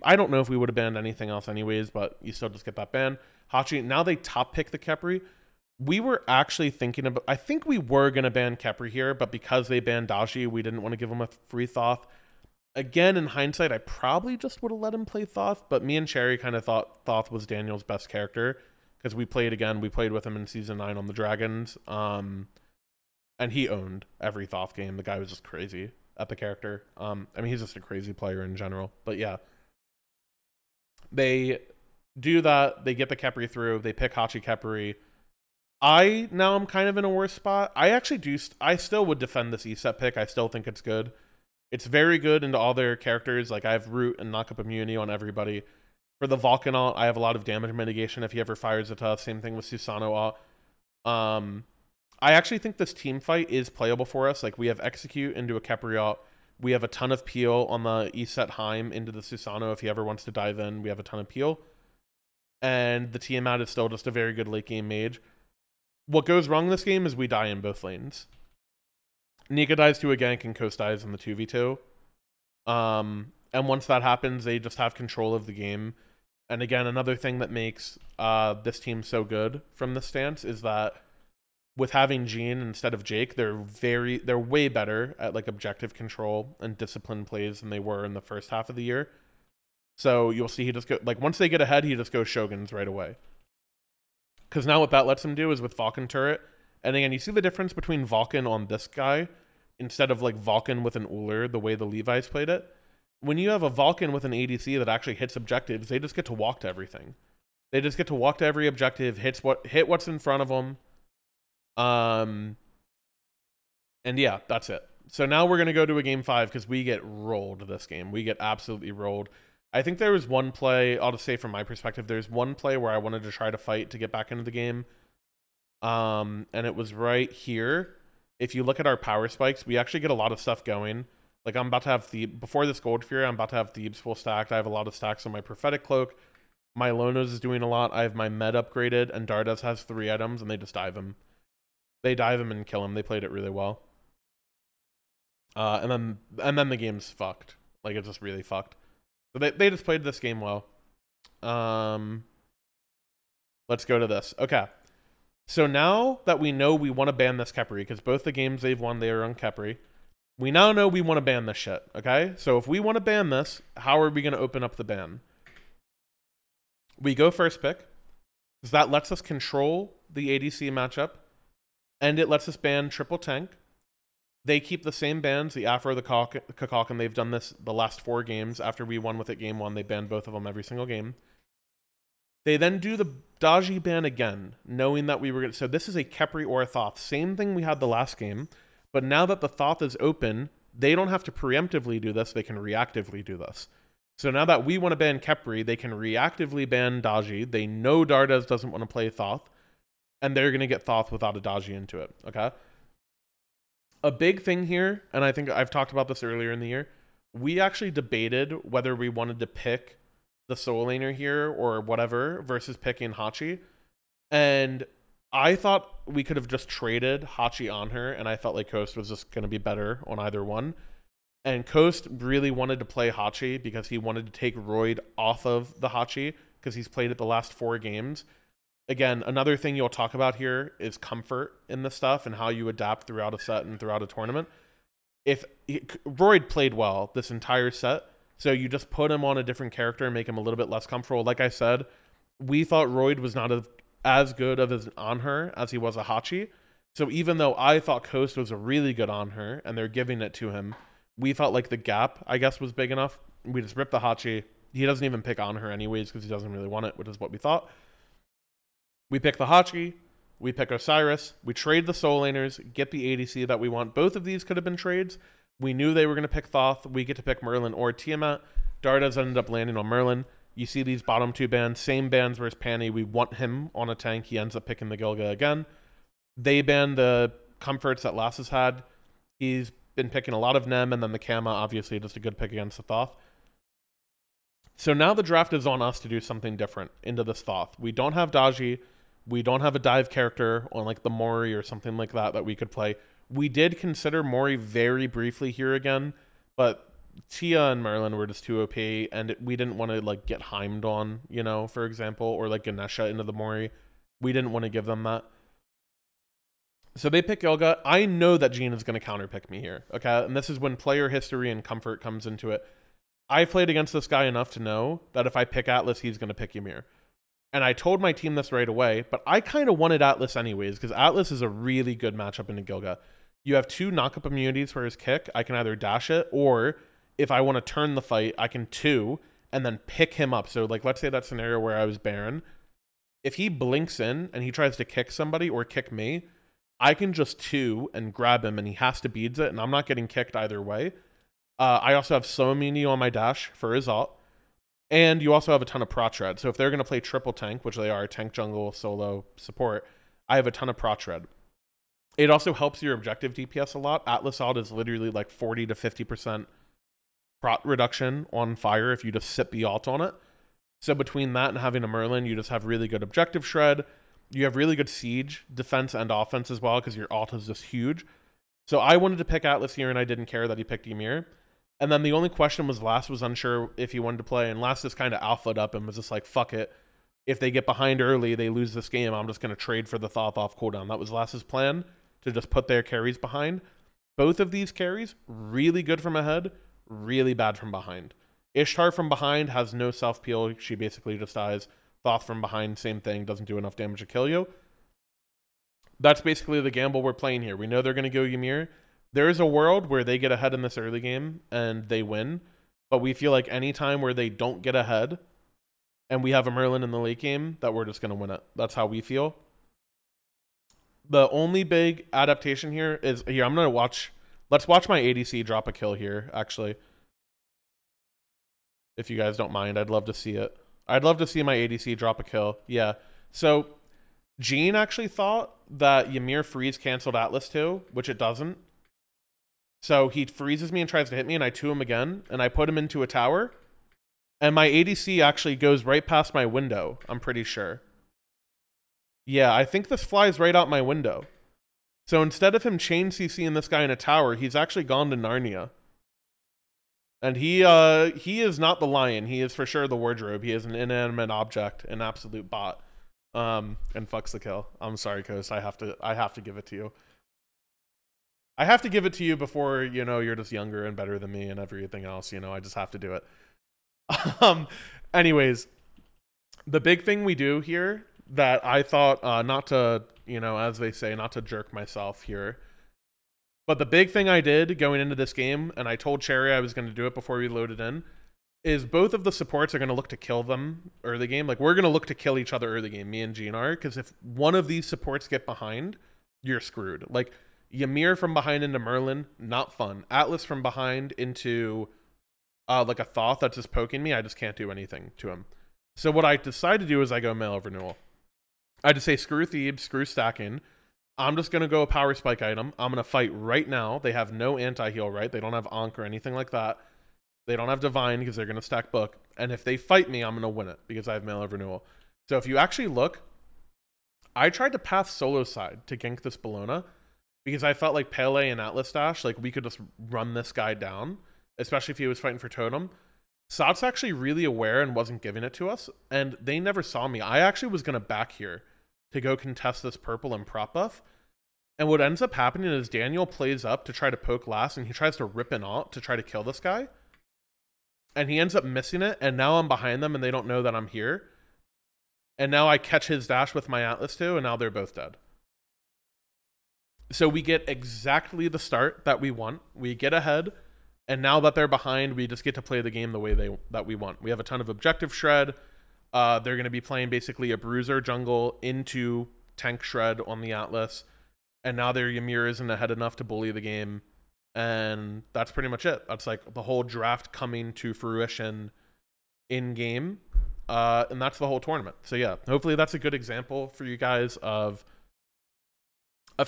I don't know if we would have banned anything else anyways, but you still just get that ban. Hachi, now they top pick the Khepri. We were actually thinking about, I think we were going to ban Khepri here, but because they banned Daji, we didn't want to give him a free Thoth. Again, in hindsight, I probably just would have let him play Thoth, but me and Cherry kind of thought Thoth was Daniel's best character because we played with him in Season 9 on the Dragons, and he owned every Thoth game. The guy was just crazy at the character. I mean, he's just a crazy player in general, but yeah. They do that. They get the Khepri through. They pick Hachi Khepri. Now I'm kind of in a worse spot. I still would defend this E-set pick. I still think it's good. It's very good into all their characters. Like, I have root and knock up immunity on everybody. For the Vulcan ult, I have a lot of damage mitigation if he ever fires at us. Same thing with Susano ult. I actually think this team fight is playable for us. Like, we have execute into a Khepri ult. We have a ton of peel on the E-set Heim into the Susano. If he ever wants to dive in, we have a ton of peel. And the Tiamat is still just a very good late game mage. What goes wrong in this game is we die in both lanes. Nika dies to a gank and Coast dies in the 2v2. And once that happens, they just have control of the game. And again, another thing that makes this team so good from this stance is that with having Jean instead of Jake, they're way better at like objective control and discipline plays than they were in the first half of the year. So you'll see he just go, like, once they get ahead, he just goes Shoguns right away. Because now what that lets him do is with Vulcan turret. And again, you see the difference between Vulcan on this guy instead of like Vulcan with an Uller, the way the Levi's played it. When you have a Vulcan with an ADC that actually hits objectives, they just get to walk to everything. They just get to walk to every objective, hit what's in front of them. And yeah, that's it. So now we're going to go to a game 5 because we get rolled this game. We get absolutely rolled. I think there was one play, I'll just say from my perspective, there's one play where I wanted to try to fight to get back into the game. And it was right here. If you look at our power spikes, we actually get a lot of stuff going. Like, I'm about to have before this Gold Fury, I'm about to have Thebes full stacked. I have a lot of stacks on my Prophetic Cloak. My Lonos is doing a lot. I have my Med upgraded, and Dardas has 3 items, and they just dive him. They dive him and kill him. They played it really well. And then the game's fucked. Like, it's just really fucked. So they just played this game well. Let's go to this. Okay. So now that we know we want to ban this Khepri, because both the games they've won, they are on Khepri. We now know we want to ban this shit, okay? So if we want to ban this, how are we going to open up the ban? We go first pick, because that lets us control the ADC matchup, and it lets us ban triple tank. They keep the same bans, the Afro, the Kakak, and they've done this the last 4 games. After we won with it game 1, they banned both of them every single game. They then do the Daji ban again, knowing that we were going to... So this is a Khepri or a Thoth. Same thing we had the last game. But now that the Thoth is open, they don't have to preemptively do this. They can reactively do this. So now that we want to ban Khepri, they can reactively ban Daji. They know Dardas doesn't want to play Thoth. And they're going to get Thoth without a Daji into it. Okay? A big thing here, and I think I've talked about this earlier in the year, we actually debated whether we wanted to pick the Soul Laner here or whatever versus picking Hachi. And I thought we could have just traded Hachi on her, and I felt like Coast was just going to be better on either one. And Coast really wanted to play Hachi because he wanted to take Royd off of the Hachi because he's played it the last 4 games. Again, another thing you'll talk about here is comfort in the stuff and how you adapt throughout a set and throughout a tournament. Royd played well this entire set, so you just put him on a different character and make him a little bit less comfortable. Like I said, we thought Royd was not as good of an on her as he was a Hachi. So even though I thought Coast was a really good on her and they're giving it to him, we felt like the gap, I guess, was big enough. We just ripped the Hachi. He doesn't even pick on her anyways because he doesn't really want it, which is what we thought. We pick the Hachi, we pick Osiris, we trade the Soul Laners, get the ADC that we want. Both of these could have been trades. We knew they were going to pick Thoth. We get to pick Merlin or Tiamat. Dardas ended up landing on Merlin. You see these bottom 2 bans, same bans versus Panny. We want him on a tank. He ends up picking the Gilga again. They ban the comforts that Lass has had. He's been picking a lot of Nem, and then the Kama, obviously just a good pick against the Thoth. So now the draft is on us to do something different into this Thoth. We don't have Daji. We don't have a dive character on like the Mori or something like that we could play. We did consider Mori very briefly here again, but Tia and Merlin were just too OP, and we didn't want to like get Heimed on, you know, for example, or like Ganesha into the Mori. We didn't want to give them that. So they pick Ilga. I know that Jean is going to counterpick me here, okay? And this is when player history and comfort comes into it. I've played against this guy enough to know that if I pick Atlas, he's going to pick Ymir. And I told my team this right away, but I kind of wanted Atlas anyways, because Atlas is a really good matchup into Gilga. You have 2 knock-up immunities for his kick. I can either dash it, or if I want to turn the fight, I can 2 and then pick him up. So, like, let's say that scenario where I was Baron. If he blinks in and he tries to kick somebody or kick me, I can just 2 and grab him, and he has to beads it, and I'm not getting kicked either way. I also have slow immunity on my dash for his ult. And you also have a ton of prot shred. So if they're going to play triple tank, which they are, tank, jungle, solo, support, I have a ton of prot shred. It also helps your objective DPS a lot. Atlas ult is literally like 40 to 50% prot reduction on fire if you just sit the ult on it. So between that and having a Merlin, you just have really good objective shred. You have really good siege, defense, and offense as well, because your ult is just huge. So I wanted to pick Atlas here, and I didn't care that he picked Ymir. And then the only question was Last was unsure if he wanted to play, and Last just kind of alphaed up and was just like, fuck it. If they get behind early, they lose this game, I'm just going to trade for the Thoth off cooldown. That was Last's plan, to just put their carries behind. Both of these carries, really good from ahead, really bad from behind. Ishtar from behind has no self-peel. She basically just dies. Thoth from behind, same thing, doesn't do enough damage to kill you. That's basically the gamble we're playing here. We know they're going to go Ymir. There is a world where they get ahead in this early game and they win, but we feel like any time where they don't get ahead and we have a Merlin in the late game, that we're just going to win it. That's how we feel. The only big adaptation here is, here, I'm going to watch, let's watch my ADC drop a kill here, actually. If you guys don't mind, I'd love to see it. I'd love to see my ADC drop a kill. Yeah. So Jean actually thought that Ymir freeze canceled Atlas too, which it doesn't. So he freezes me and tries to hit me, and I 2 him again, and I put him into a tower, and my ADC actually goes right past my window, I'm pretty sure. Yeah, I think this flies right out my window. So instead of him chain CCing this guy in a tower, he's actually gone to Narnia. And he is not the lion. He is for sure the wardrobe. He is an inanimate object, an absolute bot. And fucks the kill. I'm sorry, Coast. I have to give it to you. I have to give it to you before, you know, you're just younger and better than me and everything else, you know, I just have to do it. Anyways, the big thing we do here that I thought, not to, you know, as they say, not to jerk myself here, but the big thing I did going into this game, and I told Cherry I was going to do it before we loaded in, is both of the supports are going to look to kill them early game. Like, we're going to look to kill each other early game, me and Jean are, because if one of these supports get behind, you're screwed. Like, Ymir from behind into Merlin, not fun. Atlas from behind into like a Thoth that's just poking me, I just can't do anything to him. So what I decide to do is I go Mail of Renewal. I just say screw Thebes, screw stacking. I'm just going to go a power spike item. I'm going to fight right now. They have no anti-heal, right? They don't have Ankh or anything like that. They don't have Divine because they're going to stack Book. And if they fight me, I'm going to win it because I have Mail of Renewal. So if you actually look, I tried to path solo side to gank this Bellona, because I felt like Pele and Atlas Dash, like we could just run this guy down, especially if he was fighting for Totem. Sot's actually really aware and wasn't giving it to us, and they never saw me. I actually was going to back here to go contest this purple and prop buff. And what ends up happening is Daniel plays up to try to poke last, and he tries to rip an ult to try to kill this guy. And he ends up missing it, and now I'm behind them, and they don't know that I'm here. And now I catch his dash with my Atlas too, and now they're both dead. So we get exactly the start that we want. We get ahead, and now that they're behind, we just get to play the game the way that we want. We have a ton of objective shred. They're going to be playing basically a bruiser jungle into tank shred on the Atlas, and now their Ymir isn't ahead enough to bully the game, and that's pretty much it. That's like the whole draft coming to fruition in game, and that's the whole tournament. So yeah, hopefully that's a good example for you guys of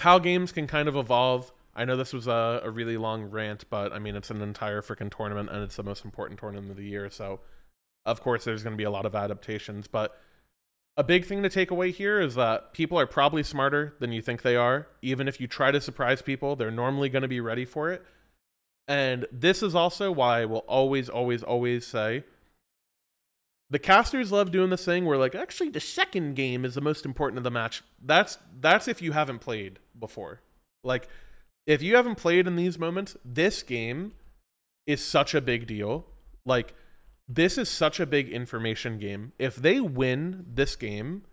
how games can kind of evolve. I know this was a really long rant, but I mean, it's an entire freaking tournament, and it's the most important tournament of the year. So of course, there's going to be a lot of adaptations, but a big thing to take away here is that people are probably smarter than you think they are. Even if you try to surprise people, they're normally going to be ready for it. And this is also why I will always, always, always say, the casters love doing this thing where, like, actually the second game is the most important of the match. That's if you haven't played before. Like, if you haven't played in these moments, this game is such a big deal. Like, this is such a big information game. If they win this game,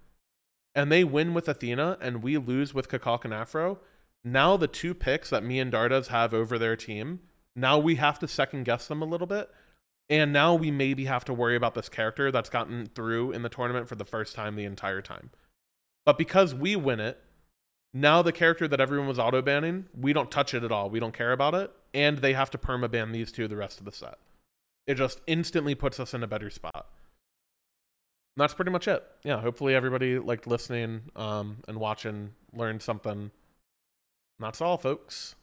and they win with Athena, and we lose with Kakak and Afro, now the 2 picks that me and Dardas have over their team, now we have to second guess them a little bit. And now we maybe have to worry about this character that's gotten through in the tournament for the first time the entire time. But because we win it, now the character that everyone was auto-banning, we don't touch it at all. We don't care about it. And they have to perma-ban these 2 the rest of the set. It just instantly puts us in a better spot. And that's pretty much it. Yeah, hopefully everybody liked listening and watching, learned something. And that's all, folks.